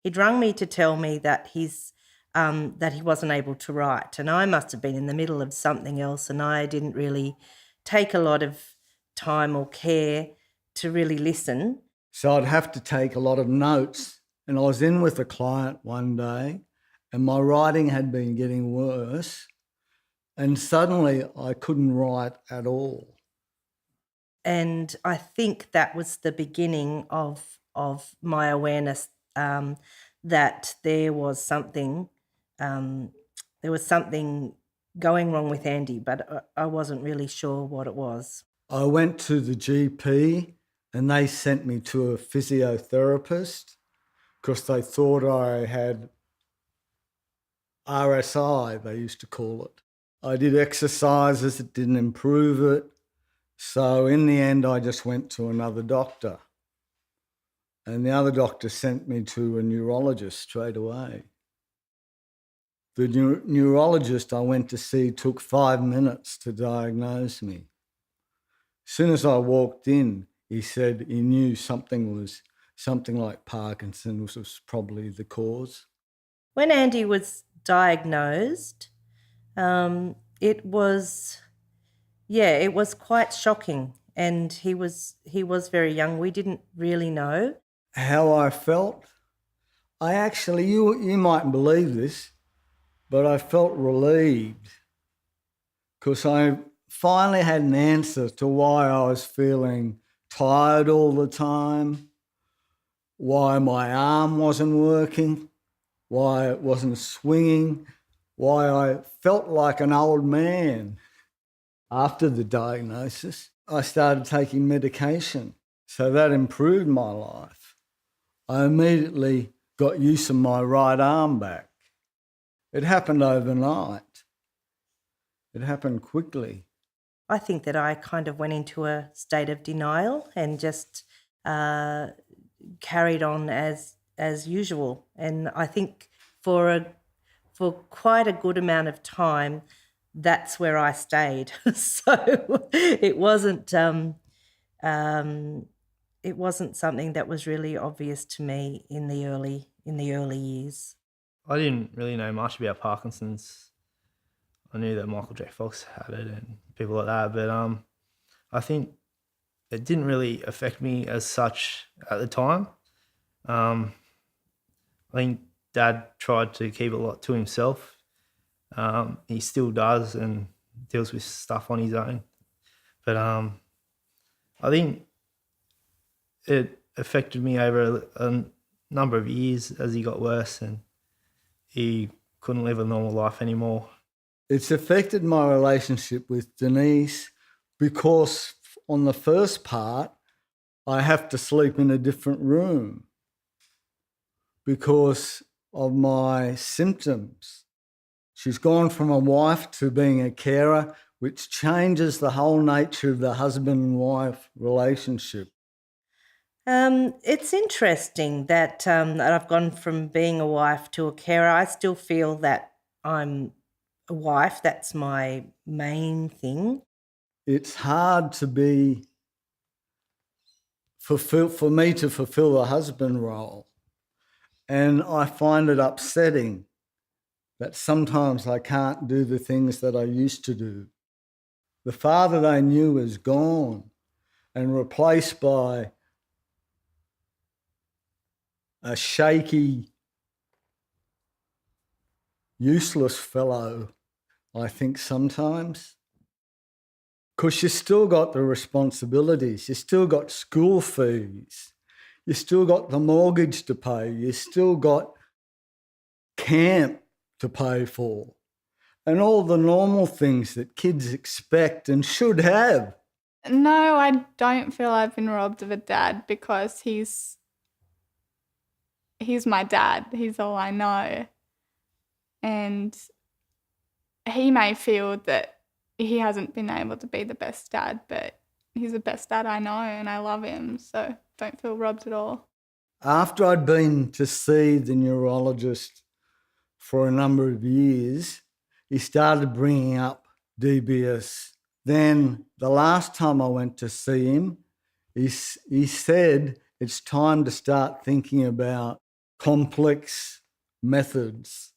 he'd rung me to tell me that that he wasn't able to write, and I must have been in the middle of something else, and I didn't really take a lot of time or care to really listen. So I'd have to take a lot of notes, and I was in with a client one day and my writing had been getting worse, and suddenly I couldn't write at all. And I think that was the beginning of my awareness, that there was something going wrong with Andy, but I wasn't really sure what it was. I went to the GP and they sent me to a physiotherapist because they thought I had RSI, they used to call it. I did exercises, it didn't improve it. So in the end, I just went to another doctor. And the other doctor sent me to a neurologist straight away. The neurologist I went to see took 5 minutes to diagnose me. As soon as I walked in, he said he knew something like Parkinson's was probably the cause. When Andy was diagnosed, it was quite shocking, and he was very young. We didn't really know how I felt. I actually, you mightn't believe this, but I felt relieved because I finally had an answer to why I was feeling tired all the time, why my arm wasn't working, why it wasn't swinging, why I felt like an old man. After the diagnosis, I started taking medication, so that improved my life. I immediately got use of my right arm back. It happened overnight. It happened quickly. I think that I kind of went into a state of denial and just carried on as usual. And I think for quite a good amount of time, that's where I stayed. So it wasn't something that was really obvious to me in the early years. I didn't really know much about Parkinson's. I knew that Michael J. Fox had it and people like that, but I think it didn't really affect me as such at the time. I think Dad tried to keep a lot to himself. He still does and deals with stuff on his own. But I think it affected me over a number of years as he got worse and he couldn't live a normal life anymore. It's affected my relationship with Denise because on the first part, I have to sleep in a different room because of my symptoms. She's gone from a wife to being a carer, which changes the whole nature of the husband and wife relationship. It's interesting that I've gone from being a wife to a carer. I still feel that I'm a wife. That's my main thing. It's hard to for me to fulfill the husband role. And I find it upsetting that sometimes I can't do the things that I used to do. The father they knew is gone and replaced by a shaky, useless fellow, I think sometimes. Because you still got the responsibilities, you still got school fees, you still got the mortgage to pay, you still got camp to pay for, and all the normal things that kids expect and should have. No, I don't feel I've been robbed of a dad because he's my dad. He's all I know. And he may feel that he hasn't been able to be the best dad, but he's the best dad I know and I love him, so don't feel robbed at all. After I'd been to see the neurologist for a number of years, he started bringing up DBS. Then the last time I went to see him, he said it's time to start thinking about complex methods.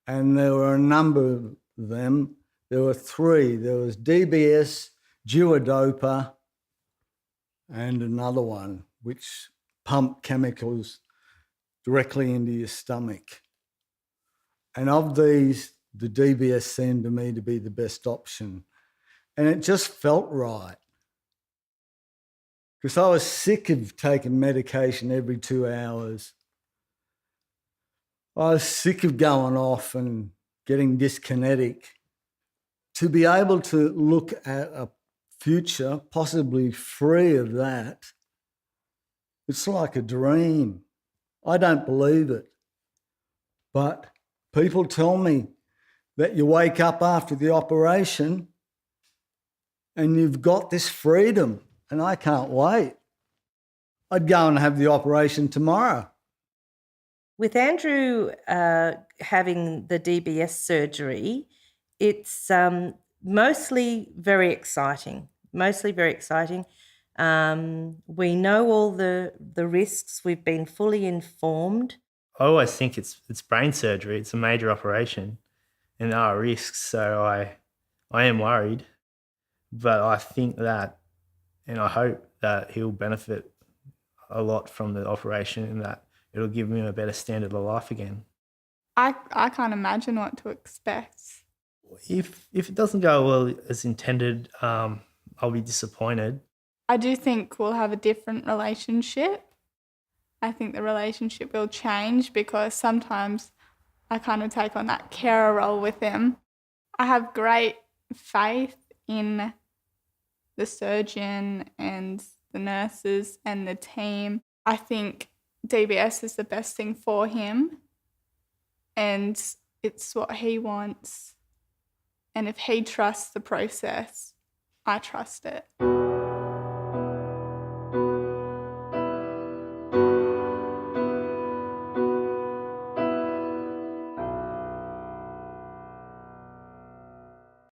And there were a number of them. There were three. There was DBS, duodopa, and another one, which pumped chemicals directly into your stomach. And of these, the DBS seemed to me to be the best option. And it just felt right. Because I was sick of taking medication every 2 hours. I was sick of going off and getting dyskinetic. To be able to look at a future possibly free of that, it's like a dream. I don't believe it. But people tell me that you wake up after the operation and you've got this freedom, and I can't wait. I'd go and have the operation tomorrow. With Andrew having the DBS surgery, it's mostly very exciting. We know all the risks. We've been fully informed. I always think it's brain surgery. It's a major operation, and there are risks. So I am worried, but I think that, and I hope that he'll benefit a lot from the operation, and that it'll give him a better standard of life again. I can't imagine what to expect. If it doesn't go well as intended, I'll be disappointed. I do think we'll have a different relationship. I think the relationship will change because sometimes I kind of take on that carer role with him. I have great faith in the surgeon and the nurses and the team. I think DBS is the best thing for him, and it's what he wants. And if he trusts the process, I trust it.